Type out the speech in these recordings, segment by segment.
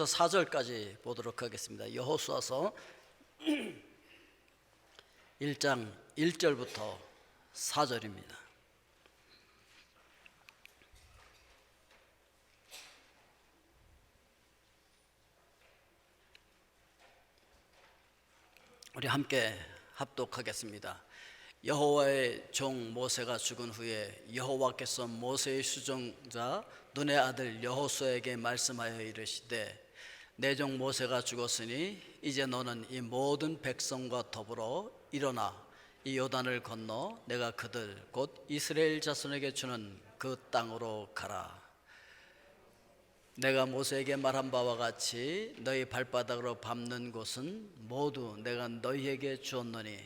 4절까지 보도록 하겠습니다. 여호수아서 1장 1절부터 4절입니다. 우리 함께 합독하겠습니다. 여호와의 종 모세가 죽은 후에 여호와께서 모세의 수종자 눈의 아들 여호수아에게 말씀하여 이르시되 내 종 모세가 죽었으니 이제 너는 이 모든 백성과 더불어 일어나 이 요단을 건너 내가 그들 곧 이스라엘 자손에게 주는 그 땅으로 가라. 내가 모세에게 말한 바와 같이 너희 발바닥으로 밟는 곳은 모두 내가 너희에게 주었노니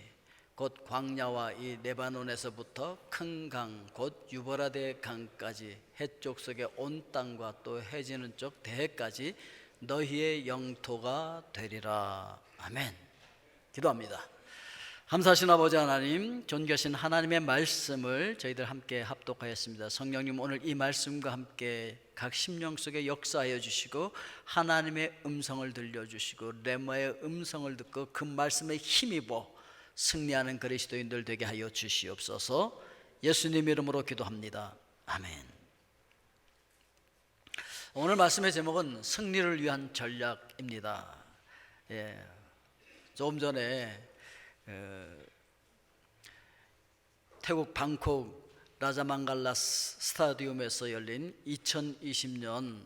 곧 광야와 이 레바논에서부터 큰 강 곧 유브라데 강까지 해쪽 속의 온 땅과 또 해지는 쪽 대해까지 너희의 영토가 되리라. 아멘. 기도합니다. 감사하신 아버지 하나님, 존귀하신 하나님의 말씀을 저희들 함께 합독하였습니다. 성령님, 오늘 이 말씀과 함께 각 심령 속에 역사하여 주시고 하나님의 음성을 들려주시고 레마의 음성을 듣고 그 말씀에 힘입어 승리하는 그리스도인들 되게 하여 주시옵소서. 예수님 이름으로 기도합니다. 아멘. 오늘 말씀의 제목은 승리를 위한 전략입니다. 조금 전에 태국 방콕 라자망갈라스 스타디움에서 열린 2020년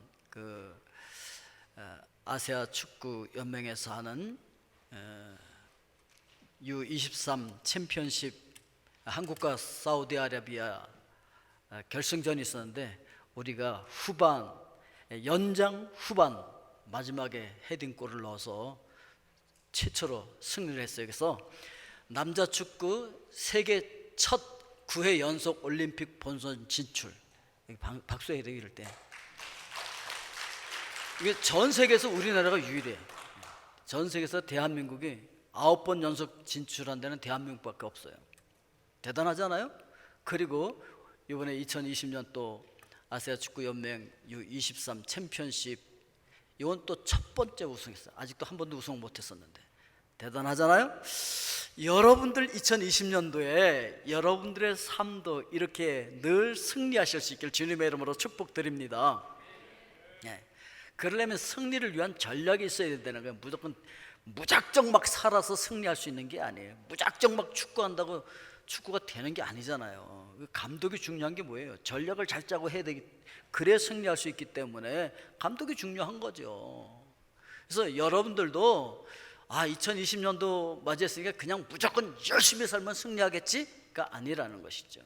아시아 축구 연맹에서 하는 U23 챔피언십 한국과 사우디아라비아 결승전이 있었는데 우리가 연장 후반 마지막에 헤딩골을 넣어서 최초로 승리를 했어요. 그래서 남자 축구 세계 첫 9회 연속 올림픽 본선 진출. 박수 해야 돼요, 이럴 때. 이게 전 세계에서 우리나라가 유일해. 전 세계에서 대한민국이 9번 연속 진출한 데는 대한민국밖에 없어요. 대단하잖아요? 그리고 이번에 2020년 또 아시아 축구 연맹 U23 챔피언십 이건 또 첫 번째 우승했어요. 아직도 한 번도 우승 못했었는데 대단하잖아요. 여러분들 2020년도에 여러분들의 삶도 이렇게 늘 승리하실 수 있길 주님의 이름으로 축복드립니다. 그러려면 승리를 위한 전략이 있어야 된다는 거예요. 무작정 막 살아서 승리할 수 있는 게 아니에요. 무작정 막 축구한다고 축구가 되는 게 아니잖아요. 감독이 중요한 게 뭐예요? 전략을 잘 짜고 해야 되기, 그래야 승리할 수 있기 때문에 감독이 중요한 거죠. 그래서 여러분들도 2020년도 맞이했으니까 그냥 무조건 열심히 살면 승리하겠지가 아니라는 것이죠.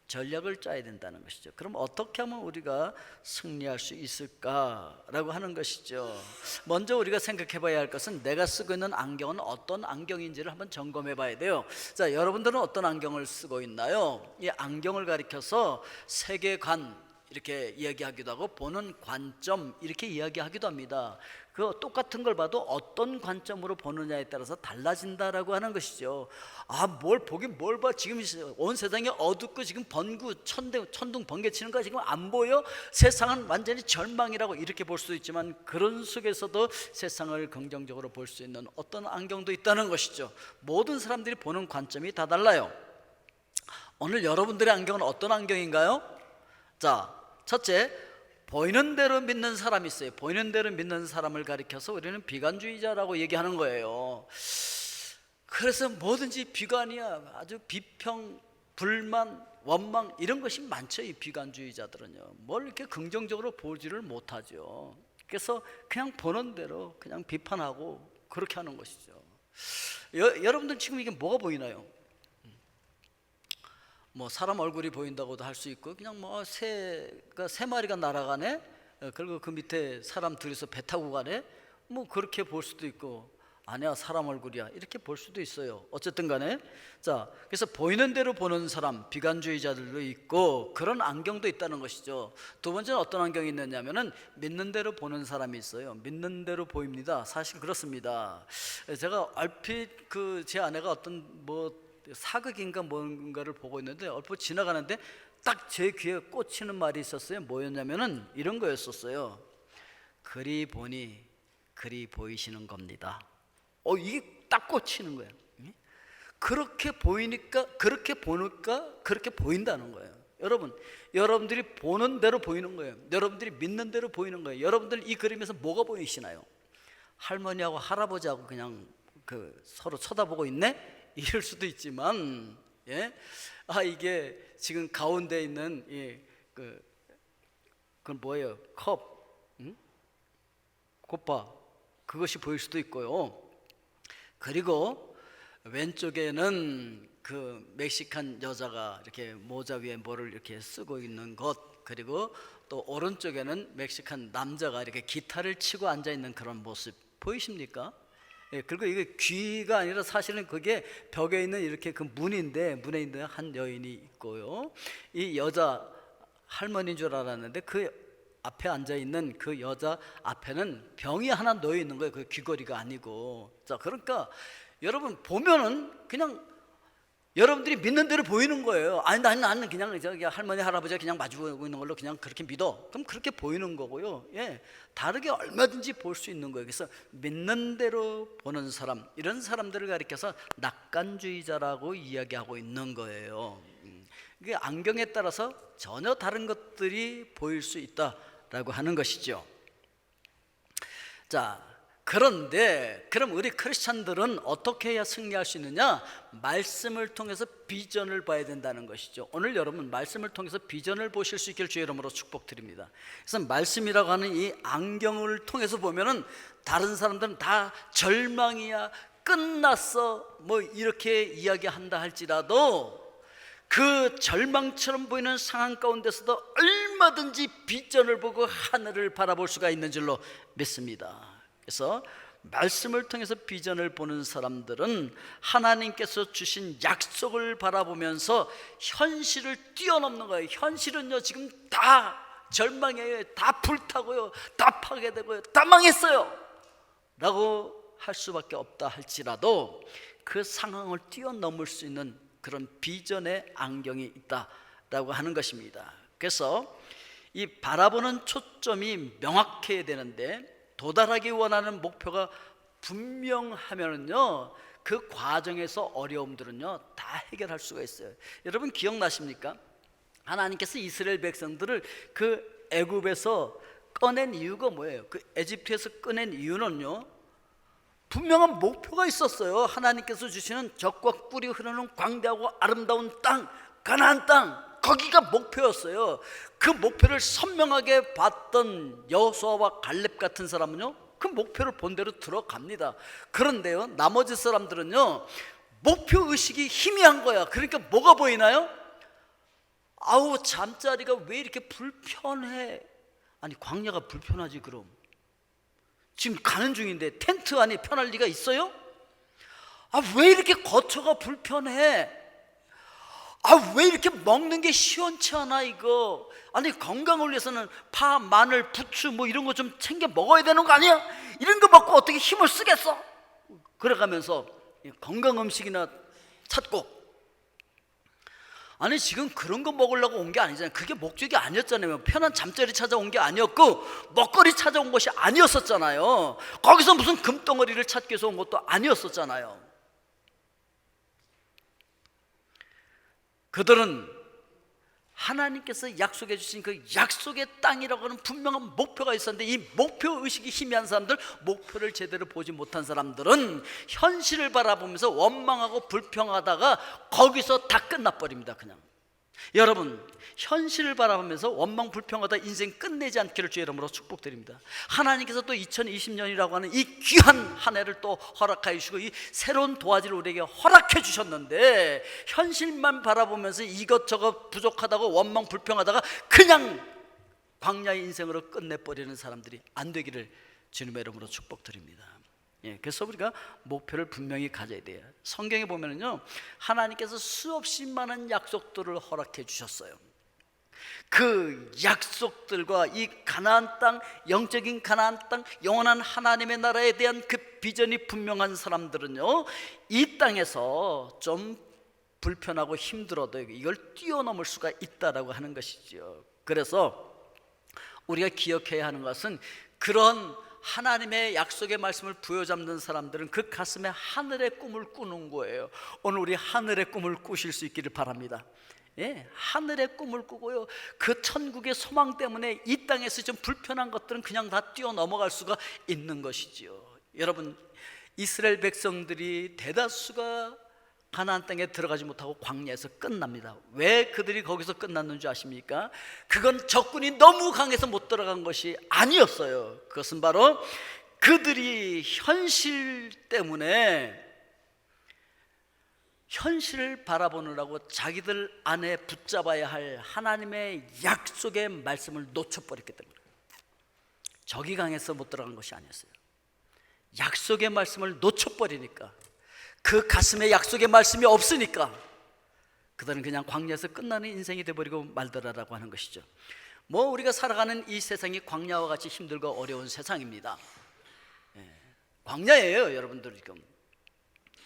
전략을 짜야 된다는 것이죠. 그럼 어떻게 하면 우리가 승리할 수 있을까라고 하는 것이죠. 먼저 우리가 생각해 봐야 할 것은 내가 쓰고 있는 안경은 어떤 안경인지를 한번 점검해 봐야 돼요. 자, 여러분들은 어떤 안경을 쓰고 있나요? 이 안경을 가리켜서 세계관 이렇게 이야기하기도 하고 보는 관점 이렇게 이야기하기도 합니다. 그 똑같은 걸 봐도 어떤 관점으로 보느냐에 따라서 달라진다라고 하는 것이죠. 뭘 보긴 뭘 봐. 지금 온 세상이 어둡고 지금 천둥 번개 치는 거 지금 안 보여? 세상은 완전히 절망이라고 이렇게 볼 수도 있지만 그런 속에서도 세상을 긍정적으로 볼 수 있는 어떤 안경도 있다는 것이죠. 모든 사람들이 보는 관점이 다 달라요. 오늘 여러분들의 안경은 어떤 안경인가요? 자, 첫째, 보이는 대로 믿는 사람이 있어요. 보이는 대로 믿는 사람을 가리켜서 우리는 비관주의자라고 얘기하는 거예요. 그래서 뭐든지 비관이야. 아주 비평, 불만, 원망 이런 것이 많죠. 이 비관주의자들은요. 뭘 이렇게 긍정적으로 보지를 못하죠. 그래서 그냥 보는 대로 그냥 비판하고 그렇게 하는 것이죠. 여러분들 지금 이게 뭐가 보이나요? 사람 얼굴이 보인다고도 할 수 있고 그냥 세 마리가 날아가네, 그리고 그 밑에 사람 둘이서 배 타고 가네, 그렇게 볼 수도 있고 아니야 사람 얼굴이야 이렇게 볼 수도 있어요. 어쨌든 간에 자, 그래서 보이는 대로 보는 사람 비관주의자들도 있고 그런 안경도 있다는 것이죠. 두 번째는 어떤 안경이 있느냐면은 믿는 대로 보는 사람이 있어요. 믿는 대로 보입니다. 사실 그렇습니다. 제가 얼핏 제 아내가 어떤 사극인가 뭔가를 보고 있는데 얼핏 지나가는데 딱 제 귀에 꽂히는 말이 있었어요. 뭐였냐면은 이런 거였었어요. 그리 보니 그리 보이시는 겁니다. 이게 딱 꽂히는 거예요. 그렇게 보이니까, 그렇게 보니까 그렇게 보인다는 거예요. 여러분, 여러분들이 보는 대로 보이는 거예요. 여러분들이 믿는 대로 보이는 거예요. 여러분들 이 그림에서 뭐가 보이시나요? 할머니하고 할아버지하고 그냥 서로 쳐다보고 있네? 이럴 수도 있지만, 이게 지금 가운데 있는 그건 뭐예요? 컵, 콧바, 그것이 보일 수도 있고요. 그리고 왼쪽에는 그 멕시칸 여자가 이렇게 모자 위에 뭐를 이렇게 쓰고 있는 것, 그리고 또 오른쪽에는 멕시칸 남자가 이렇게 기타를 치고 앉아 있는 그런 모습 보이십니까? 그리고 이게 귀가 아니라 사실은 그게 벽에 있는 이렇게 그 문인데, 문에 있는 한 여인이 있고요. 이 여자 할머니인 줄 알았는데 그 앞에 앉아 있는 그 여자 앞에는 병이 하나 놓여 있는 거예요. 그 귀걸이가 아니고. 자, 그러니까 여러분 보면은 그냥 여러분들이 믿는 대로 보이는 거예요. 아니, 나는 그냥 저기 할머니 할아버지가 그냥 마주보고 있는 걸로 그냥 그렇게 믿어. 그럼 그렇게 보이는 거고요. 다르게 얼마든지 볼 수 있는 거예요. 그래서 믿는 대로 보는 사람, 이런 사람들을 가리켜서 낙관주의자라고 이야기하고 있는 거예요. 이게 안경에 따라서 전혀 다른 것들이 보일 수 있다라고 하는 것이죠. 자, 그런데 그럼 우리 크리스찬들은 어떻게 해야 승리할 수 있느냐? 말씀을 통해서 비전을 봐야 된다는 것이죠. 오늘 여러분 말씀을 통해서 비전을 보실 수 있기를 주의 이름으로 축복드립니다. 그래서 말씀이라고 하는 이 안경을 통해서 보면은 다른 사람들은 다 절망이야, 끝났어, 뭐 이렇게 이야기한다 할지라도 그 절망처럼 보이는 상황 가운데서도 얼마든지 비전을 보고 하늘을 바라볼 수가 있는 줄로 믿습니다. 그래서 말씀을 통해서 비전을 보는 사람들은 하나님께서 주신 약속을 바라보면서 현실을 뛰어넘는 거예요. 현실은요 지금 다 절망이에요. 다 불타고요, 다 파괴되고요, 다 망했어요 라고 할 수밖에 없다 할지라도 그 상황을 뛰어넘을 수 있는 그런 비전의 안경이 있다라고 하는 것입니다. 그래서 이 바라보는 초점이 명확해야 되는데, 도달하기 원하는 목표가 분명하면은요 그 과정에서 어려움들은요 다 해결할 수가 있어요. 여러분 기억나십니까? 하나님께서 이스라엘 백성들을 그 애굽에서 꺼낸 이유가 뭐예요? 그 에집트에서 꺼낸 이유는요 분명한 목표가 있었어요. 하나님께서 주시는 적과 꿀이 흐르는 광대하고 아름다운 땅, 가나안 땅, 거기가 목표였어요. 그 목표를 선명하게 봤던 여호수아와 갈렙 같은 사람은요 그 목표를 본 대로 들어갑니다. 그런데요 나머지 사람들은요 목표 의식이 희미한 거야. 그러니까 뭐가 보이나요? 아우 잠자리가 왜 이렇게 불편해. 아니 광야가 불편하지 그럼? 지금 가는 중인데 텐트 안에 편할 리가 있어요? 왜 이렇게 거처가 불편해? 왜 이렇게 먹는 게 시원치 않아 이거? 아니 건강을 위해서는 파, 마늘, 부추 뭐 이런 거 좀 챙겨 먹어야 되는 거 아니야? 이런 거 먹고 어떻게 힘을 쓰겠어? 그래가면서 건강 음식이나 찾고, 아니 지금 그런 거 먹으려고 온 게 아니잖아요. 그게 목적이 아니었잖아요. 편한 잠자리 찾아온 게 아니었고 먹거리 찾아온 것이 아니었었잖아요. 거기서 무슨 금덩어리를 찾기 위해서 온 것도 아니었었잖아요. 그들은 하나님께서 약속해 주신 그 약속의 땅이라고 하는 분명한 목표가 있었는데, 이 목표 의식이 희미한 사람들, 목표를 제대로 보지 못한 사람들은 현실을 바라보면서 원망하고 불평하다가 거기서 다 끝나버립니다. 그냥 여러분 현실을 바라보면서 원망 불평하다 인생 끝내지 않기를 주의 이름으로 축복드립니다. 하나님께서 또 2020년이라고 하는 이 귀한 한 해를 또 허락하여 주시고 이 새로운 도화지를 우리에게 허락해 주셨는데, 현실만 바라보면서 이것저것 부족하다고 원망 불평하다가 그냥 광야의 인생으로 끝내버리는 사람들이 안 되기를 주님의 이름으로 축복드립니다. 그래서 우리가 목표를 분명히 가져야 돼요. 성경에 보면은요 하나님께서 수없이 많은 약속들을 허락해 주셨어요. 그 약속들과 이 가나안 땅, 영적인 가나안 땅, 영원한 하나님의 나라에 대한 그 비전이 분명한 사람들은요 이 땅에서 좀 불편하고 힘들어도 이걸 뛰어넘을 수가 있다라고 하는 것이죠. 그래서 우리가 기억해야 하는 것은 그런 하나님의 약속의 말씀을 부여잡는 사람들은 그 가슴에 하늘의 꿈을 꾸는 거예요. 오늘 우리 하늘의 꿈을 꾸실 수 있기를 바랍니다. 예, 하늘의 꿈을 꾸고요, 그 천국의 소망 때문에 이 땅에서 좀 불편한 것들은 그냥 다 뛰어넘어갈 수가 있는 것이지요. 여러분, 이스라엘 백성들이 대다수가 가나안 땅에 들어가지 못하고 광야에서 끝납니다. 왜 그들이 거기서 끝났는 줄 아십니까? 그건 적군이 너무 강해서 못 들어간 것이 아니었어요. 그것은 바로 그들이 현실 때문에, 현실을 바라보느라고 자기들 안에 붙잡아야 할 하나님의 약속의 말씀을 놓쳐버렸기 때문에, 적이 강해서 못 들어간 것이 아니었어요. 약속의 말씀을 놓쳐버리니까, 그 가슴에 약속의 말씀이 없으니까 그들은 그냥 광야에서 끝나는 인생이 되어버리고 말더라라고 하는 것이죠. 뭐 우리가 살아가는 이 세상이 광야와 같이 힘들고 어려운 세상입니다. 광야예요, 여러분들 지금.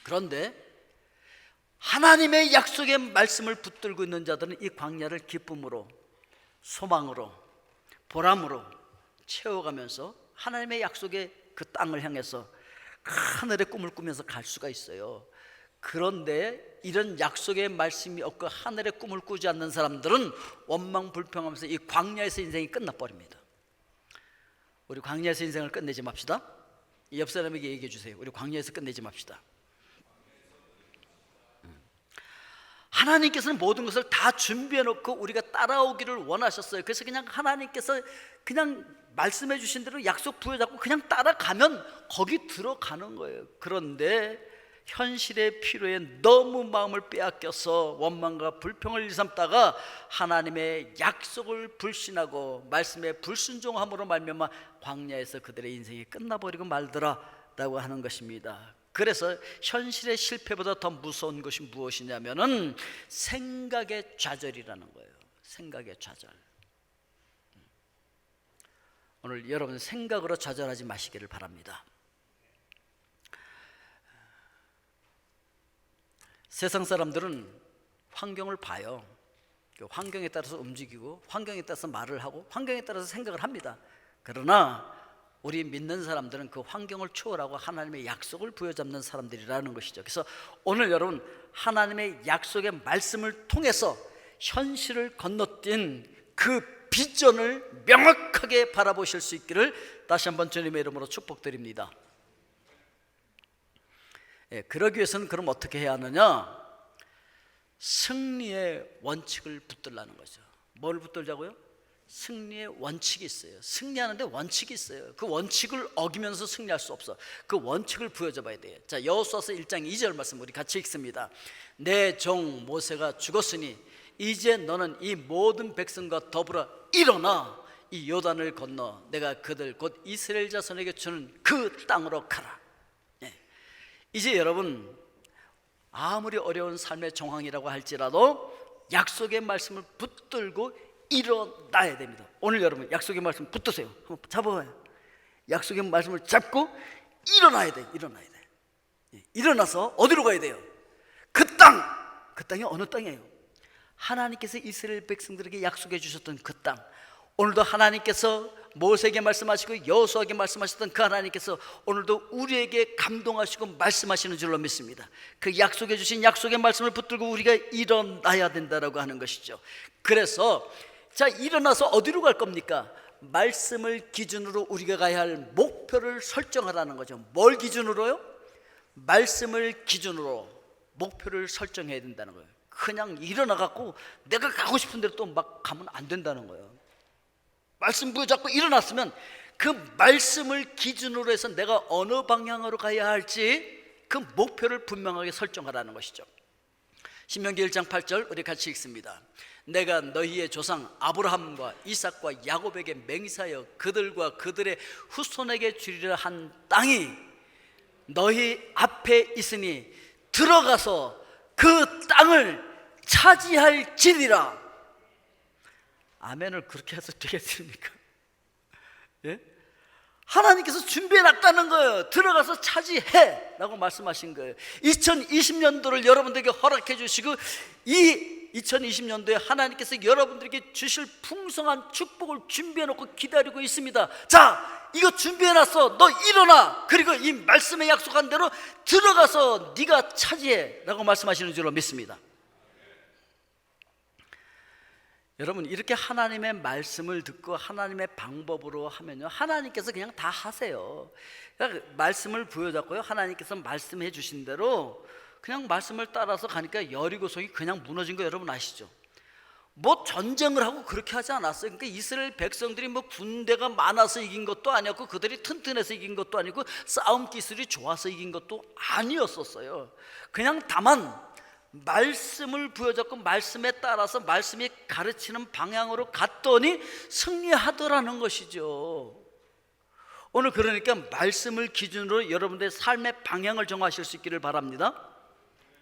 그런데 하나님의 약속의 말씀을 붙들고 있는 자들은 이 광야를 기쁨으로, 소망으로, 보람으로 채워가면서 하나님의 약속의 그 땅을 향해서 하늘의 꿈을 꾸면서 갈 수가 있어요. 그런데 이런 약속의 말씀이 없고 하늘의 꿈을 꾸지 않는 사람들은 원망불평하면서 이 광야에서 인생이 끝나버립니다. 우리 광야에서 인생을 끝내지 맙시다. 옆 사람에게 얘기해 주세요. 우리 광야에서 끝내지 맙시다. 하나님께서는 모든 것을 다 준비해 놓고 우리가 따라오기를 원하셨어요. 그래서 그냥 하나님께서 그냥 말씀해 주신 대로 약속 부여잡고 그냥 따라가면 거기 들어가는 거예요. 그런데 현실의 필요에 너무 마음을 빼앗겨서 원망과 불평을 일삼다가 하나님의 약속을 불신하고 말씀에 불순종함으로 말미암아 광야에서 그들의 인생이 끝나버리고 말더라라고 하는 것입니다. 그래서 현실의 실패보다 더 무서운 것이 무엇이냐면은 생각의 좌절이라는 거예요. 생각의 좌절. 오늘 여러분 생각으로 좌절하지 마시기를 바랍니다. 세상 사람들은 환경을 봐요. 환경에 따라서 움직이고 환경에 따라서 말을 하고 환경에 따라서 생각을 합니다. 그러나 우리 믿는 사람들은 그 환경을 초월하고 하나님의 약속을 부여잡는 사람들이라는 것이죠. 그래서 오늘 여러분 하나님의 약속의 말씀을 통해서 현실을 건너뛴 그 비전을 명확하게 바라보실 수 있기를 다시 한번 주님의 이름으로 축복드립니다. 그러기 위해서는 그럼 어떻게 해야 하느냐? 승리의 원칙을 붙들라는 거죠. 뭘 붙들자고요? 승리의 원칙이 있어요. 승리하는데 원칙이 있어요. 그 원칙을 어기면서 승리할 수 없어. 그 원칙을 부여잡아야 돼요. 자, 여호수아서 1장 2절 말씀 우리 같이 읽습니다. 내 종 모세가 죽었으니 이제 너는 이 모든 백성과 더불어 일어나 이 요단을 건너 내가 그들 곧 이스라엘 자손에게 주는 그 땅으로 가라. 이제 여러분 아무리 어려운 삶의 정황이라고 할지라도 약속의 말씀을 붙들고 일어나야 됩니다. 오늘 여러분 약속의 말씀 붙드세요. 한번 잡아봐요. 약속의 말씀을 잡고 일어나야 돼. 일어나야 돼. 일어나서 어디로 가야 돼요? 그 땅! 그 땅이 어느 땅이에요? 하나님께서 이스라엘 백성들에게 약속해 주셨던 그 땅. 오늘도 하나님께서 모세에게 말씀하시고 여호수아에게 말씀하셨던 그 하나님께서 오늘도 우리에게 감동하시고 말씀하시는 줄로 믿습니다. 그 약속해 주신 약속의 말씀을 붙들고 우리가 일어나야 된다라고 하는 것이죠. 그래서 자, 일어나서 어디로 갈 겁니까? 말씀을 기준으로 우리가 가야 할 목표를 설정하라는 거죠. 뭘 기준으로요? 말씀을 기준으로 목표를 설정해야 된다는 거예요. 그냥 일어나 갖고 내가 가고 싶은 대로 또 막 가면 안 된다는 거예요. 말씀 부여잡고 일어났으면 그 말씀을 기준으로 해서 내가 어느 방향으로 가야 할지 그 목표를 분명하게 설정하라는 것이죠. 신명기 1장 8절 우리 같이 읽습니다. 내가 너희의 조상 아브라함과 이삭과 야곱에게 맹세하여 그들과 그들의 후손에게 주리라 한 땅이 너희 앞에 있으니 들어가서 그 땅을 차지할지니라. 아멘을 그렇게 해서 되겠습니까? 예? 하나님께서 준비해놨다는 거예요. 들어가서 차지해 라고 말씀하신 거예요. 2020년도를 여러분들에게 허락해 주시고 이 2020년도에 하나님께서 여러분들에게 주실 풍성한 축복을 준비해놓고 기다리고 있습니다. 자, 이거 준비해놨어. 너 일어나. 그리고 이 말씀에 약속한 대로 들어가서 네가 차지해 라고 말씀하시는 줄로 믿습니다. 여러분, 이렇게 하나님의 말씀을 듣고 하나님의 방법으로 하면요, 하나님께서 그냥 다 하세요. 그러니까 말씀을 부여잡고요, 하나님께서 말씀해 주신 대로 그냥 말씀을 따라서 가니까 여리고성이 그냥 무너진 거 여러분 아시죠? 뭐 전쟁을 하고 그렇게 하지 않았어요. 그러니까 이스라엘 백성들이 뭐 군대가 많아서 이긴 것도 아니었고, 그들이 튼튼해서 이긴 것도 아니고, 싸움 기술이 좋아서 이긴 것도 아니었었어요. 그냥 다만 말씀을 부여잡고 말씀에 따라서 말씀이 가르치는 방향으로 갔더니 승리하더라는 것이죠. 오늘 그러니까 말씀을 기준으로 여러분들의 삶의 방향을 정하실 수 있기를 바랍니다.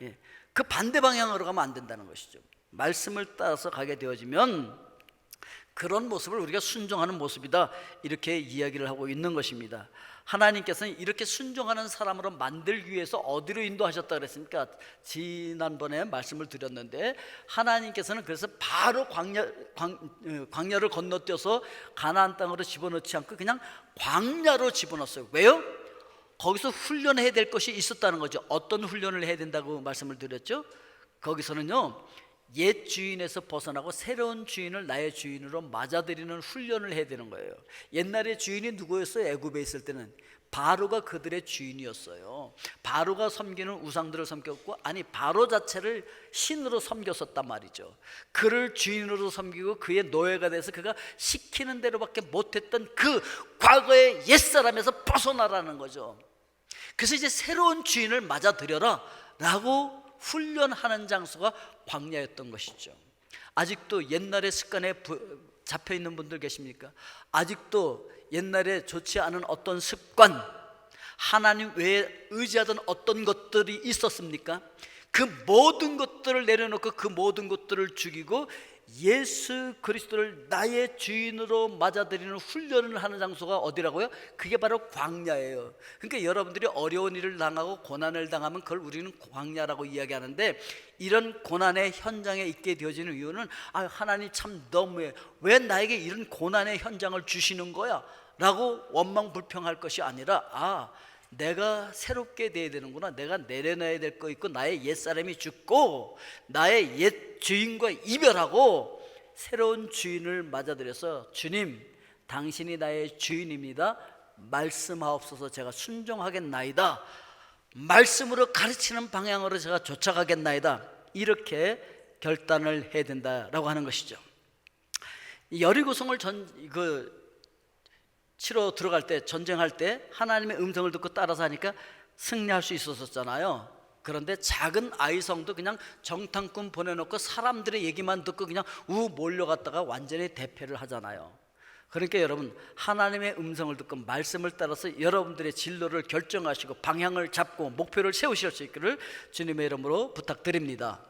예, 그 반대 방향으로 가면 안 된다는 것이죠. 말씀을 따라서 가게 되어지면 그런 모습을 우리가 순종하는 모습이다, 이렇게 이야기를 하고 있는 것입니다. 하나님께서는 이렇게 순종하는 사람으로 만들기 위해서 어디로 인도하셨다 그랬습니까? 지난번에 말씀을 드렸는데, 하나님께서는 그래서 바로 광야를 건너뛰어서 가나안 땅으로 집어넣지 않고 그냥 광야로 집어넣었어요. 왜요? 거기서 훈련해야 될 것이 있었다는 거죠. 어떤 훈련을 해야 된다고 말씀을 드렸죠? 거기서는요, 옛 주인에서 벗어나고 새로운 주인을 나의 주인으로 맞아들이는 훈련을 해야 되는 거예요. 옛날에 주인이 누구였어요? 애굽에 있을 때는 바로가 그들의 주인이었어요. 바로가 섬기는 우상들을 섬겼고, 아니 바로 자체를 신으로 섬겼었단 말이죠. 그를 주인으로 섬기고 그의 노예가 돼서 그가 시키는 대로밖에 못했던 그 과거의 옛사람에서 벗어나라는 거죠. 그래서 이제 새로운 주인을 맞아들여라 라고 훈련하는 장소가 광야였던 것이죠. 아직도 옛날의 습관에 잡혀있는 분들 계십니까? 아직도 옛날에 좋지 않은 어떤 습관, 하나님 외에 의지하던 어떤 것들이 있었습니까? 그 모든 것들을 내려놓고 그 모든 것들을 죽이고 예수 그리스도를 나의 주인으로 맞아들이는 훈련을 하는 장소가 어디라고요? 그게 바로 광야예요. 그러니까 여러분들이 어려운 일을 당하고 고난을 당하면 그걸 우리는 광야라고 이야기하는데, 이런 고난의 현장에 있게 되어지는 이유는 하나님 참 너무해, 왜 나에게 이런 고난의 현장을 주시는 거야? 라고 원망불평할 것이 아니라, 내가 새롭게 돼야 되는구나, 내가 내려놔야 될 거 있고, 나의 옛사람이 죽고 나의 옛 주인과 이별하고 새로운 주인을 맞아들여서, 주님 당신이 나의 주인입니다, 말씀하옵소서, 제가 순종하겠나이다, 말씀으로 가르치는 방향으로 제가 쫓아가겠나이다, 이렇게 결단을 해야 된다라고 하는 것이죠. 여리고성을 치러 들어갈 때, 전쟁할 때 하나님의 음성을 듣고 따라서 하니까 승리할 수 있었잖아요. 그런데 작은 아이성도 그냥 정탐꾼 보내놓고 사람들의 얘기만 듣고 그냥 몰려갔다가 완전히 대패를 하잖아요. 그러니까 여러분, 하나님의 음성을 듣고 말씀을 따라서 여러분들의 진로를 결정하시고 방향을 잡고 목표를 세우실 수 있기를 주님의 이름으로 부탁드립니다.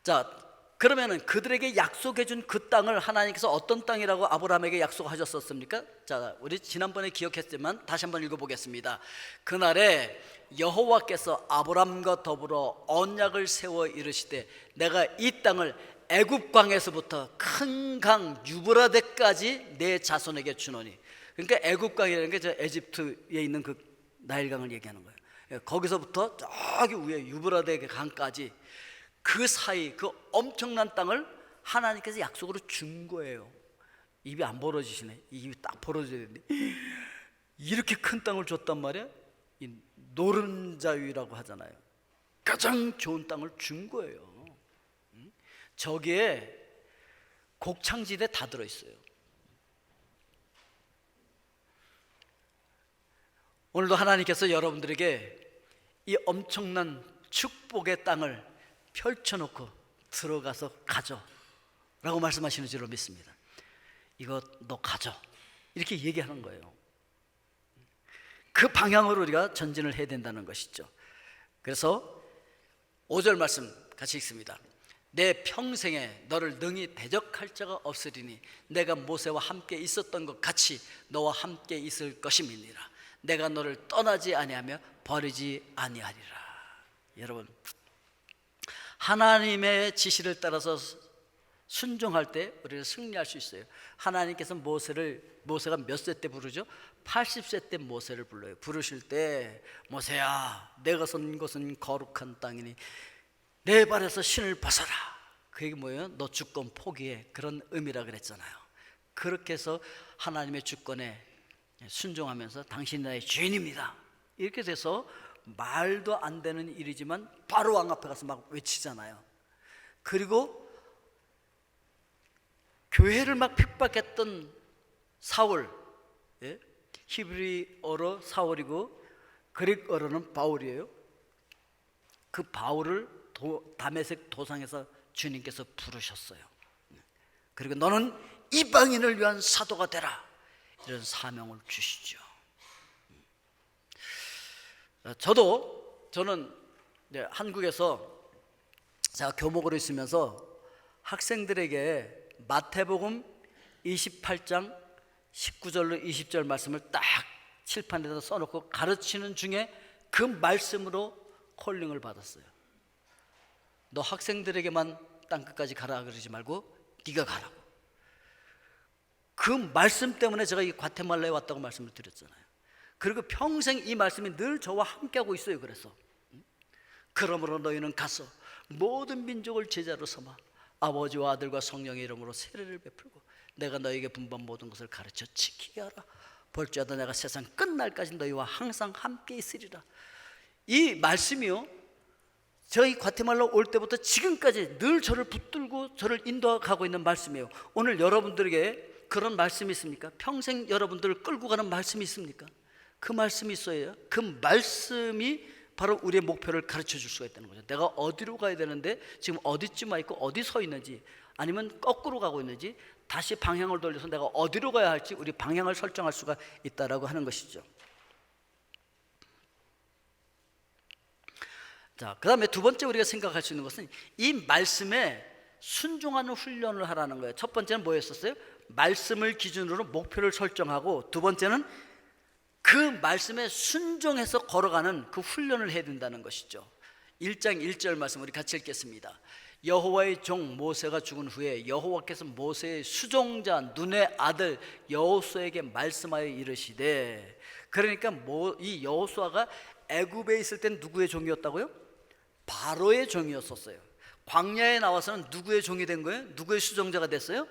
자, 그러면은 그들에게 약속해 준 그 땅을 하나님께서 어떤 땅이라고 아브라함에게 약속하셨었습니까? 자, 우리 지난번에 기억했지만 다시 한번 읽어보겠습니다. 그날에 여호와께서 아브라함과 더불어 언약을 세워 이르시되, 내가 이 땅을 애굽 강에서부터 큰 강 유브라데까지 내 자손에게 주노니. 그러니까 애굽 강이라는 게 저 에집트에 있는 그 나일강을 얘기하는 거예요. 거기서부터 저기 위에 유브라데 강까지, 그 사이 그 엄청난 땅을 하나님께서 약속으로 준 거예요. 입이 안 벌어지시네. 입이 딱 벌어져야 되는데 이렇게 큰 땅을 줬단 말이야. 이 노른자위라고 하잖아요. 가장 좋은 땅을 준 거예요. 저기에 곡창지대 다 들어있어요. 오늘도 하나님께서 여러분들에게 이 엄청난 축복의 땅을 펼쳐놓고 들어가서 가져 라고 말씀하시는 줄로 믿습니다. 이거 너 가져, 이렇게 얘기하는 거예요. 그 방향으로 우리가 전진을 해야 된다는 것이죠. 그래서 5절 말씀 같이 읽습니다. 내 평생에 너를 능히 대적할 자가 없으리니 내가 모세와 함께 있었던 것 같이 너와 함께 있을 것임이니라. 내가 너를 떠나지 아니하며 버리지 아니하리라. 여러분, 하나님의 지시를 따라서 순종할 때 우리가 승리할 수 있어요. 하나님께서 모세가 몇 세 때 부르죠? 80세 때 모세를 불러요. 부르실 때 모세야, 내가 선 곳은 거룩한 땅이니 내 발에서 신을 벗어라. 그게 뭐예요? 너 주권 포기해. 그런 의미라 그랬잖아요. 그렇게 해서 하나님의 주권에 순종하면서 당신이 나의 주인입니다. 이렇게 돼서 말도 안 되는 일이지만 바로 왕 앞에 가서 막 외치잖아요. 그리고 교회를 막 핍박했던 사울, 예? 히브리어로 사울이고 그릭어로는 바울이에요. 그 바울을 다메섹 도상에서 주님께서 부르셨어요. 그리고 너는 이방인을 위한 사도가 되라, 이런 사명을 주시죠. 저는 한국에서 제가 교목으로 있으면서 학생들에게 마태복음 28장 19절로 20절 말씀을 딱 칠판에다 써놓고 가르치는 중에 그 말씀으로 콜링을 받았어요. 너 학생들에게만 땅끝까지 가라 그러지 말고 네가 가라고. 그 말씀 때문에 제가 이 과테말라에 왔다고 말씀을 드렸잖아요. 그리고 평생 이 말씀이 늘 저와 함께하고 있어요. 그래서 그러므로 너희는 가서 모든 민족을 제자로 삼아 아버지와 아들과 성령의 이름으로 세례를 베풀고 내가 너희에게 분부한 모든 것을 가르쳐 지키게 하라. 볼지어다 내가 세상 끝날까지 너희와 항상 함께 있으리라. 이 말씀이요, 저희 과테말라 올 때부터 지금까지 늘 저를 붙들고 저를 인도하고 있는 말씀이에요. 오늘 여러분들에게 그런 말씀이 있습니까? 평생 여러분들을 끌고 가는 말씀이 있습니까? 그 말씀이 있어요. 그 말씀이 바로 우리의 목표를 가르쳐 줄 수가 있다는 거죠. 내가 어디로 가야 되는데 지금 어디쯤 와 있고 어디 서 있는지, 아니면 거꾸로 가고 있는지, 다시 방향을 돌려서 내가 어디로 가야 할지 우리 방향을 설정할 수가 있다라고 하는 것이죠. 자, 그 다음에 두 번째 우리가 생각할 수 있는 것은 이 말씀에 순종하는 훈련을 하라는 거예요. 첫 번째는 뭐였었어요? 말씀을 기준으로 목표를 설정하고, 두 번째는 그 말씀에 순종해서 걸어가는 그 훈련을 해야 된다는 것이죠. 1장 1절 말씀 우리 같이 읽겠습니다. 여호와의 종 모세가 죽은 후에 여호와께서 모세의 수종자 눈의 아들 여호수아에게 말씀하여 이르시되, 그러니까 이 여호수아가 애굽에 있을 땐 누구의 종이었다고요? 바로의 종이었었어요. 광야에 나와서는 누구의 종이 된 거예요? 누구의 수종자가 됐어요?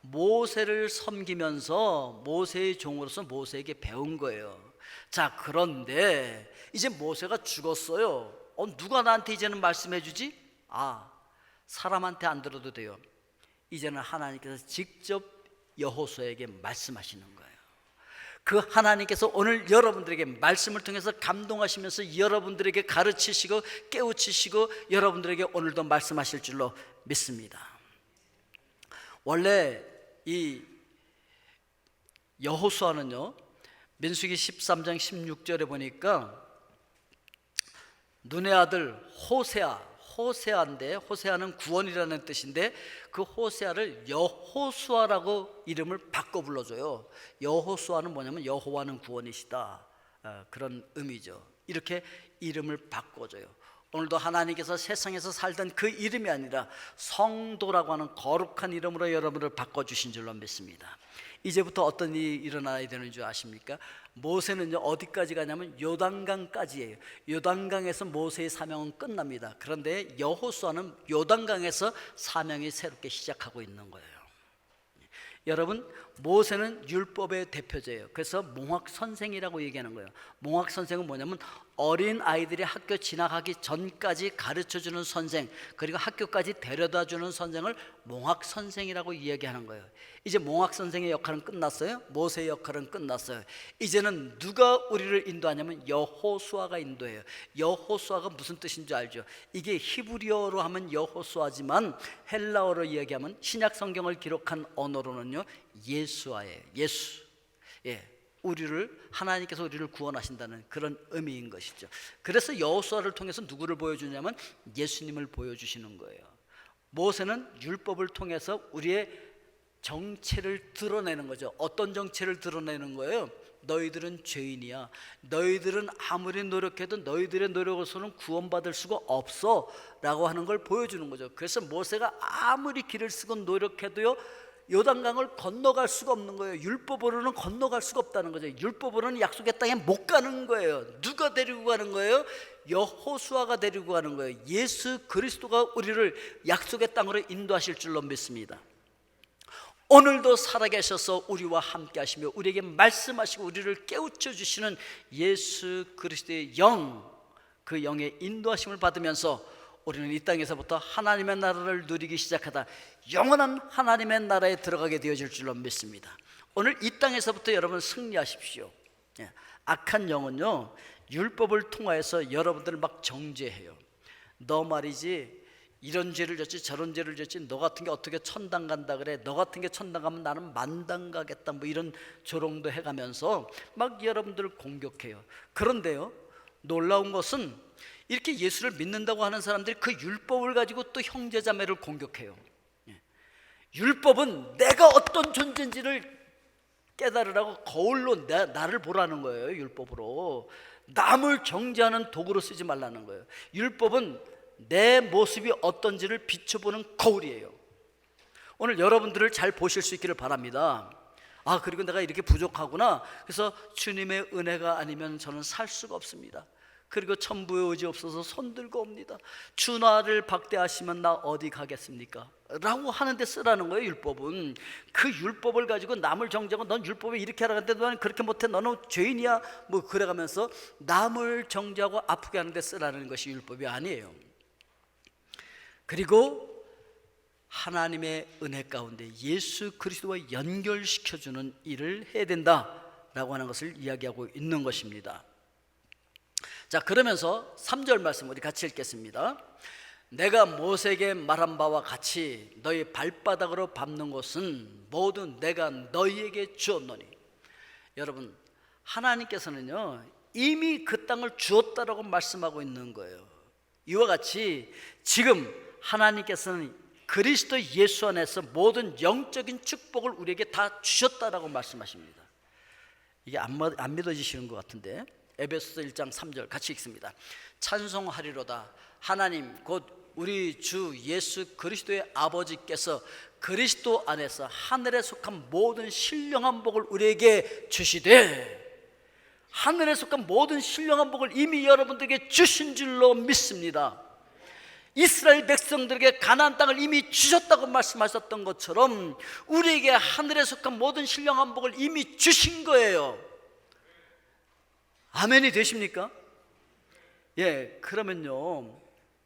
모세를 섬기면서 모세의 종으로서 모세에게 배운 거예요. 자, 그런데 이제 모세가 죽었어요. 누가 나한테 이제는 말씀해 주지? 사람한테 안 들어도 돼요. 이제는 하나님께서 직접 여호수아에게 말씀하시는 거예요. 그 하나님께서 오늘 여러분들에게 말씀을 통해서 감동하시면서 여러분들에게 가르치시고 깨우치시고 여러분들에게 오늘도 말씀하실 줄로 믿습니다. 원래 이 여호수아는요, 민수기 13장 16절에 보니까 눈의 아들 호세아인데, 호세아는 구원이라는 뜻인데 그 호세아를 여호수아라고 이름을 바꿔 불러줘요. 여호수아는 뭐냐면 여호와는 구원이시다, 그런 의미죠. 이렇게 이름을 바꿔줘요. 오늘도 하나님께서 세상에서 살던 그 이름이 아니라 성도라고 하는 거룩한 이름으로 여러분을 바꿔주신 줄로 믿습니다. 이제부터 어떤 일이 일어나야 되는 줄 아십니까? 모세는요, 어디까지 가냐면 요단강까지예요. 요단강에서 모세의 사명은 끝납니다. 그런데 여호수아는 요단강에서 사명이 새롭게 시작하고 있는 거예요. 여러분, 모세는 율법의 대표제예요. 그래서 몽학선생이라고 얘기하는 거예요. 몽학선생은 뭐냐면 어린 아이들이 학교 지나가기 전까지 가르쳐주는 선생, 그리고 학교까지 데려다주는 선생을 몽학선생이라고 이야기하는 거예요. 이제 몽학선생의 역할은 끝났어요. 모세의 역할은 끝났어요. 이제는 누가 우리를 인도하냐면 여호수아가 인도해요. 여호수아가 무슨 뜻인 줄 알죠? 이게 히브리어로 하면 여호수아지만 헬라어로 이야기하면 신약 성경을 기록한 언어로는요, 예수아예요. 예수. 하나님께서 우리를 구원하신다는 그런 의미인 것이죠. 그래서 여호수아를 통해서 누구를 보여주냐면 예수님을 보여주시는 거예요. 모세는 율법을 통해서 우리의 정체를 드러내는 거죠. 어떤 정체를 드러내는 거예요? 너희들은 죄인이야. 너희들은 아무리 노력해도 너희들의 노력으로서는 구원받을 수가 없어 라고 하는 걸 보여주는 거죠. 그래서 모세가 아무리 길을 쓰고 노력해도요, 요단강을 건너갈 수가 없는 거예요. 율법으로는 건너갈 수가 없다는 거죠. 율법으로는 약속의 땅에 못 가는 거예요. 누가 데리고 가는 거예요? 여호수아가 데리고 가는 거예요. 예수 그리스도가 우리를 약속의 땅으로 인도하실 줄로 믿습니다. 오늘도 살아계셔서 우리와 함께 하시며 우리에게 말씀하시고 우리를 깨우쳐 주시는 예수 그리스도의 영, 그 영의 인도하심을 받으면서 우리는 이 땅에서부터 하나님의 나라를 누리기 시작하다 영원한 하나님의 나라에 들어가게 되어질 줄로 믿습니다. 오늘 이 땅에서부터 여러분 승리하십시오. 악한 영은요, 율법을 통하여서 여러분들을 막 정죄해요. 너 말이지 이런 죄를 졌지 저런 죄를 졌지, 너 같은 게 어떻게 천당 간다 그래, 너 같은 게 천당 가면 나는 만당 가겠다, 뭐 이런 조롱도 해가면서 막 여러분들을 공격해요. 그런데요, 놀라운 것은 이렇게 예수를 믿는다고 하는 사람들이 그 율법을 가지고 또 형제자매를 공격해요. 율법은 내가 어떤 존재인지를 깨달으라고 거울로 나를 보라는 거예요. 율법으로 남을 정죄하는 도구로 쓰지 말라는 거예요. 율법은 내 모습이 어떤지를 비춰보는 거울이에요. 오늘 여러분들을 잘 보실 수 있기를 바랍니다. 아, 그리고 내가 이렇게 부족하구나, 그래서 주님의 은혜가 아니면 저는 살 수가 없습니다. 그리고 천부의 의지 없어서 손들고 옵니다. 주 나를 박대하시면 나 어디 가겠습니까? 라고 하는데 쓰라는 거예요. 율법은 그 율법을 가지고 남을 정죄하고 넌 율법에 이렇게 하라는데 너는 그렇게 못해, 너는 죄인이야, 뭐 그래가면서 남을 정죄하고 아프게 하는데 쓰라는 것이 율법이 아니에요. 그리고 하나님의 은혜 가운데 예수 그리스도와 연결시켜주는 일을 해야 된다라고 하는 것을 이야기하고 있는 것입니다. 자, 그러면서 3절 말씀 우리 같이 읽겠습니다. 내가 모세에게 말한 바와 같이 너희 발바닥으로 밟는 것은 모두 내가 너희에게 주었노니. 여러분, 하나님께서는요 이미 그 땅을 주었다라고 말씀하고 있는 거예요. 이와 같이 지금 하나님께서는 그리스도 예수 안에서 모든 영적인 축복을 우리에게 다 주셨다라고 말씀하십니다. 이게 안 믿어지시는 것 같은데, 에베소서 1장 3절 같이 읽습니다. 찬송하리로다. 하나님 곧 우리 주 예수 그리스도의 아버지께서 그리스도 안에서 하늘에 속한 모든 신령한 복을 우리에게 주시되, 하늘에 속한 모든 신령한 복을 이미 여러분들에게 주신 줄로 믿습니다. 이스라엘 백성들에게 가나안 땅을 이미 주셨다고 말씀하셨던 것처럼 우리에게 하늘에 속한 모든 신령한 복을 이미 주신 거예요. 아멘이 되십니까? 예, 그러면요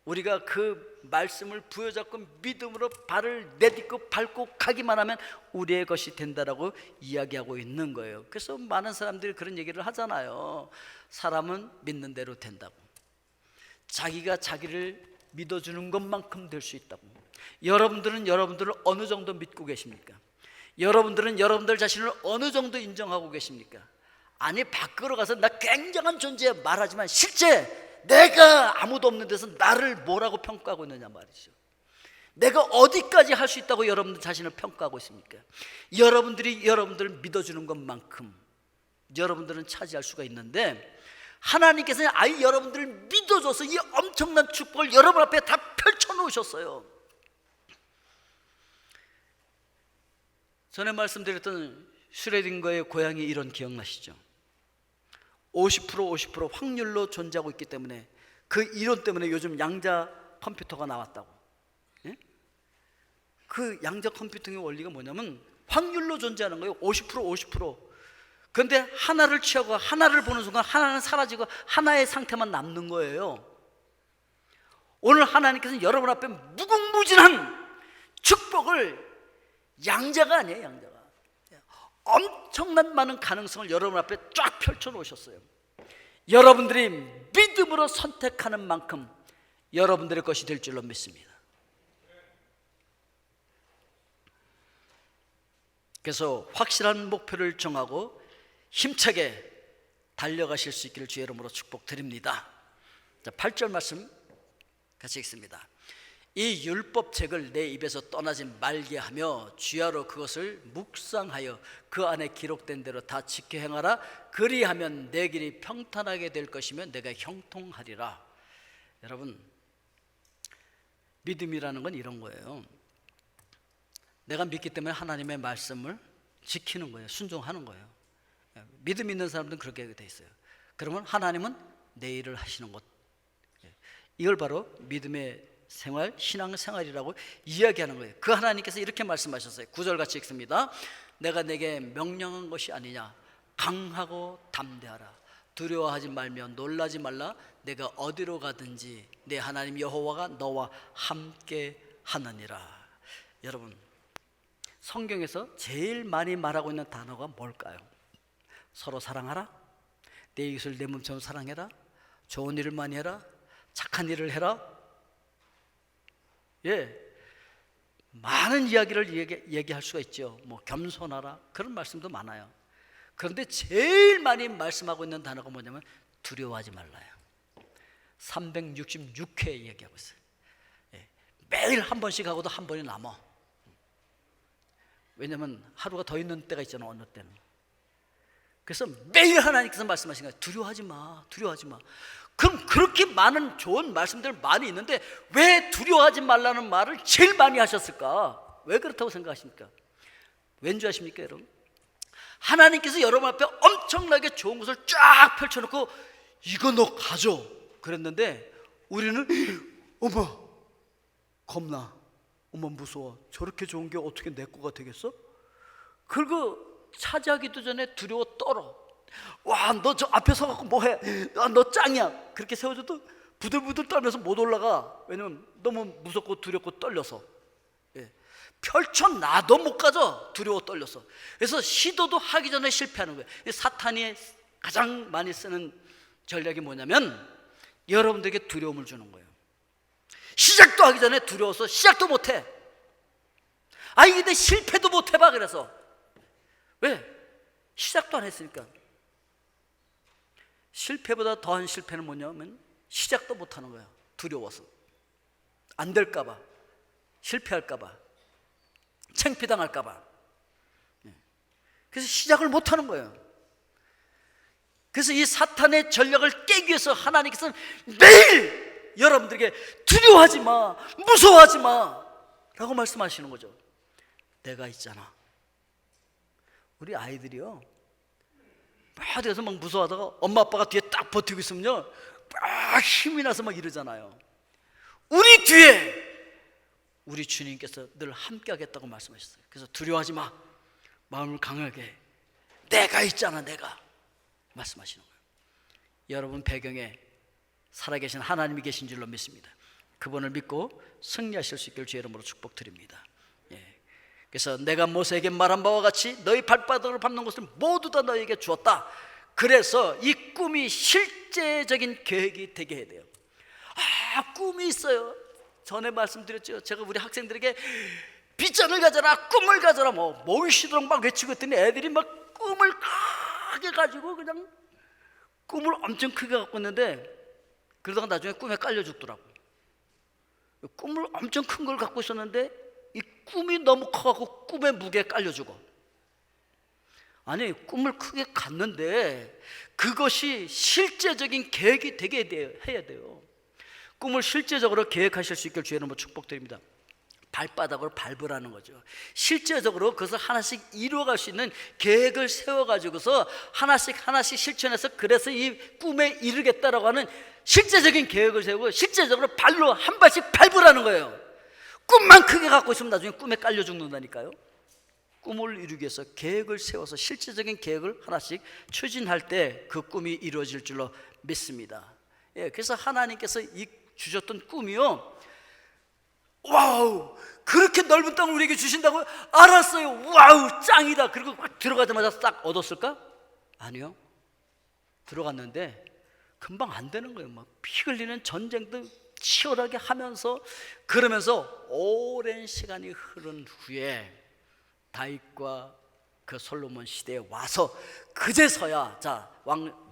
우리가 그 말씀을 부여잡고 믿음으로 발을 내딛고 밟고 가기만 하면 우리의 것이 된다라고 이야기하고 있는 거예요. 그래서 많은 사람들이 그런 얘기를 하잖아요. 사람은 믿는 대로 된다고, 자기가 자기를 믿어주는 것만큼 될 수 있다고. 여러분들은 여러분들을 어느 정도 믿고 계십니까? 여러분들은 여러분들 자신을 어느 정도 인정하고 계십니까? 아니, 밖으로 가서 나 굉장한 존재 말하지만 실제 내가 아무도 없는 데서 나를 뭐라고 평가하고 있느냐 말이죠. 내가 어디까지 할 수 있다고 여러분들 자신을 평가하고 있습니까? 여러분들이 여러분들을 믿어주는 것만큼 여러분들은 차지할 수가 있는데, 하나님께서는 아예 여러분들을 믿어줘서 이 엄청난 축복을 여러분 앞에 다 펼쳐놓으셨어요. 전에 말씀드렸던 슈레딩거의 고양이 이론 기억나시죠? 50% 확률로 존재하고 있기 때문에, 그 이론 때문에 요즘 양자 컴퓨터가 나왔다고. 예? 그 양자 컴퓨터의 원리가 뭐냐면 확률로 존재하는 거예요. 50%. 그런데 하나를 취하고 하나를 보는 순간 하나는 사라지고 하나의 상태만 남는 거예요. 오늘 하나님께서는 여러분 앞에 무궁무진한 축복을, 양자가 아니에요, 양자가 엄청난 많은 가능성을 여러분 앞에 쫙 펼쳐놓으셨어요. 여러분들이 믿음으로 선택하는 만큼 여러분들의 것이 될 줄로 믿습니다. 그래서 확실한 목표를 정하고 힘차게 달려가실 수 있기를 주의 이름으로 축복드립니다. 자, 8절 말씀 같이 읽습니다. 이 율법책을 내 입에서 떠나지 말게 하며 주야로 그것을 묵상하여 그 안에 기록된 대로 다 지켜 행하라. 그리하면 내 길이 평탄하게 될 것이며 내가 형통하리라. 여러분, 믿음이라는 건 이런 거예요. 내가 믿기 때문에 하나님의 말씀을 지키는 거예요. 순종하는 거예요. 믿음 있는 사람들은 그렇게 돼 있어요. 그러면 하나님은 내 일을 하시는 것, 이걸 바로 믿음의 생활, 신앙생활이라고 이야기하는 거예요. 그 하나님께서 이렇게 말씀하셨어요. 9절 같이 읽습니다. 내가 내게 명령한 것이 아니냐. 강하고 담대하라. 두려워하지 말며 놀라지 말라. 내가 어디로 가든지 내 하나님 여호와가 너와 함께 하느니라. 여러분, 성경에서 제일 많이 말하고 있는 단어가 뭘까요? 서로 사랑하라, 내 이웃을 내 몸처럼 사랑해라, 좋은 일을 많이 해라, 착한 일을 해라. 많은 이야기를 얘기할 수가 있죠. 뭐 겸손하라, 그런 말씀도 많아요. 그런데 제일 많이 말씀하고 있는 단어가 뭐냐면 두려워하지 말라요. 366회 얘기하고 있어요. 매일 한 번씩 하고도 한 번이 남아. 왜냐하면 하루가 더 있는 때가 있잖아, 어느 때는. 그래서 매일 하나님께서 말씀하신 거예요. 두려워하지 마, 두려워하지 마. 그럼 그렇게 많은 좋은 말씀들 많이 있는데 왜 두려워하지 말라는 말을 제일 많이 하셨을까? 왜 그렇다고 생각하십니까? 왠지 아십니까, 여러분? 하나님께서 여러분 앞에 엄청나게 좋은 것을 쫙 펼쳐놓고 이거 너 가져 그랬는데 우리는 엄마 겁나, 엄마 무서워, 저렇게 좋은 게 어떻게 내 거가 되겠어? 그리고 차지하기도 전에 두려워 떨어. 와, 너 저 앞에 서갖고 뭐해? 너 짱이야. 그렇게 세워줘도 부들부들 떨면서 못 올라가. 왜냐면 너무 무섭고 두렵고 떨려서. 펼쳐놔도 못 가져, 두려워 떨려서. 그래서 시도도 하기 전에 실패하는 거예요. 사탄이 가장 많이 쓰는 전략이 뭐냐면 여러분들에게 두려움을 주는 거예요. 시작도 하기 전에 두려워서 시작도 못해. 아니 근데 실패도 못해봐. 그래서 왜? 시작도 안 했으니까. 실패보다 더한 실패는 뭐냐면 시작도 못하는 거야. 두려워서 안 될까봐, 실패할까봐, 창피당할까봐. 그래서 시작을 못하는 거예요. 그래서 이 사탄의 전략을 깨기 위해서 하나님께서는 매일 여러분들에게 두려워하지 마, 무서워하지 마 라고 말씀하시는 거죠. 내가 있잖아. 우리 아이들이요, 막 어디서 막 무서워하다가 엄마 아빠가 뒤에 딱 버티고 있으면요 막 힘이 나서 막 이러잖아요. 우리 뒤에 우리 주님께서 늘 함께 하겠다고 말씀하셨어요. 그래서 두려워하지 마, 마음을 강하게, 내가 있잖아, 내가 말씀하시는 거예요. 여러분 배경에 살아계신 하나님이 계신 줄로 믿습니다. 그분을 믿고 승리하실 수 있기를 주의 이름으로 축복드립니다. 그래서 내가 모세에게 말한 바와 같이 너희 발바닥을 밟는 것을 모두 다 너희에게 주었다. 그래서 이 꿈이 실제적인 계획이 되게 해야 돼요. 꿈이 있어요. 전에 말씀드렸죠. 제가 우리 학생들에게 비전을 가져라, 꿈을 가져라, 모의시도록 막 외치고 있더니 애들이 막 꿈을 크게 가지고 그냥 꿈을 엄청 크게 갖고 있는데 그러다가 나중에 꿈에 깔려 죽더라고. 꿈을 엄청 큰 걸 갖고 있었는데 이 꿈이 너무 커갖고 꿈의 무게에 깔려 죽어. 아니, 꿈을 크게 갖는데 그것이 실제적인 계획이 되게 해야 돼요. 꿈을 실제적으로 계획하실 수 있길 주의 이름으로 축복드립니다. 발바닥으로 밟으라는 거죠. 실제적으로 그것을 하나씩 이루어갈 수 있는 계획을 세워가지고서 하나씩 실천해서 그래서 이 꿈에 이르겠다라고 하는 실제적인 계획을 세우고 실제적으로 발로 한 발씩 밟으라는 거예요. 꿈만 크게 갖고 있으면 나중에 꿈에 깔려 죽는다니까요. 꿈을 이루기 위해서 계획을 세워서 실제적인 계획을 하나씩 추진할 때 그 꿈이 이루어질 줄로 믿습니다. 그래서 하나님께서 주셨던 꿈이요, 와우, 그렇게 넓은 땅을 우리에게 주신다고요? 알았어요. 와우, 짱이다. 그리고 딱 들어가자마자 딱 얻었을까? 아니요. 들어갔는데 금방 안 되는 거예요. 막 피 흘리는 전쟁도 치열하게 하면서, 그러면서 오랜 시간이 흐른 후에 다윗과 그 솔로몬 시대에 와서 그제서야, 자,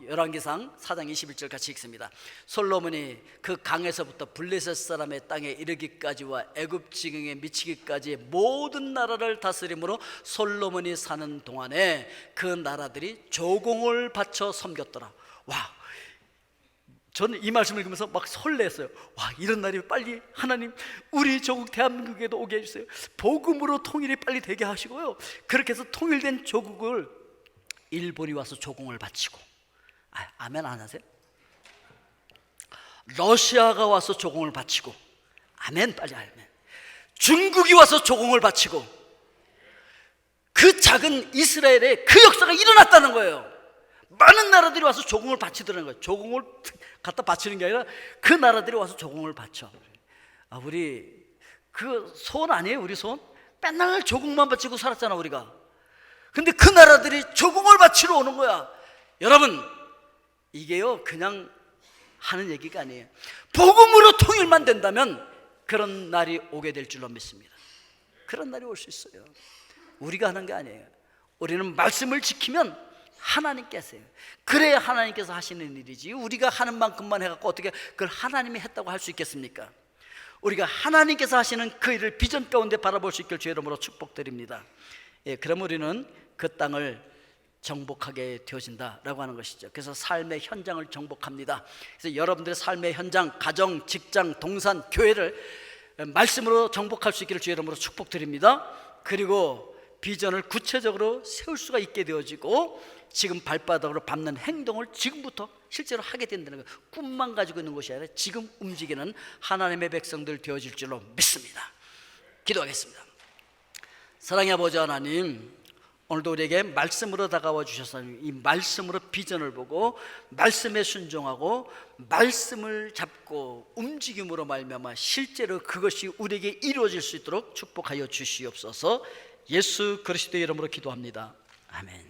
열왕기상 4장 21절 같이 읽습니다. 솔로몬이 그 강에서부터 블레셋 사람의 땅에 이르기까지와 애굽 지경에 미치기까지 모든 나라를 다스림으로 솔로몬이 사는 동안에 그 나라들이 조공을 바쳐 섬겼더라. 와, 저는 이 말씀을 읽으면서 막 설레었어요. 와, 이런 날이 빨리 하나님 우리 조국 대한민국에도 오게 해주세요. 복음으로 통일이 빨리 되게 하시고요. 그렇게 해서 통일된 조국을 일본이 와서 조공을 바치고, 아멘 안 하세요? 러시아가 와서 조공을 바치고, 아멘 빨리 아멘. 중국이 와서 조공을 바치고, 그 작은 이스라엘에 그 역사가 일어났다는 거예요. 많은 나라들이 와서 조공을 바치더라는 거예요. 조공을 갖다 바치는 게 아니라 그 나라들이 와서 조공을 바쳐. 우리 그 소원 아니에요? 우리 소원? 맨날 조공만 바치고 살았잖아 우리가. 근데 그 나라들이 조공을 바치러 오는 거야. 여러분, 이게요 그냥 하는 얘기가 아니에요. 복음으로 통일만 된다면 그런 날이 오게 될 줄로 믿습니다. 그런 날이 올 수 있어요. 우리가 하는 게 아니에요. 우리는 말씀을 지키면 하나님께서 해요. 그래야 하나님께서 하시는 일이지, 우리가 하는 만큼만 해갖고 어떻게 그걸 하나님이 했다고 할 수 있겠습니까? 우리가 하나님께서 하시는 그 일을 비전 가운데 바라볼 수 있길 주의 이름으로 축복드립니다. 그럼 우리는 그 땅을 정복하게 되어진다라고 하는 것이죠. 그래서 삶의 현장을 정복합니다. 그래서 여러분들의 삶의 현장, 가정, 직장, 동산, 교회를 말씀으로 정복할 수 있기를 주의 이름으로 축복드립니다. 그리고 비전을 구체적으로 세울 수가 있게 되어지고, 지금 발바닥으로 밟는 행동을 지금부터 실제로 하게 된다는 거예요. 꿈만 가지고 있는 것이 아니라 지금 움직이는 하나님의 백성들 되어질 줄로 믿습니다. 기도하겠습니다. 사랑의 아버지 하나님, 오늘도 우리에게 말씀으로 다가와 주셔서 이 말씀으로 비전을 보고 말씀에 순종하고 말씀을 잡고 움직임으로 말미암아 실제로 그것이 우리에게 이루어질 수 있도록 축복하여 주시옵소서. 예수 그리스도의 이름으로 기도합니다. 아멘.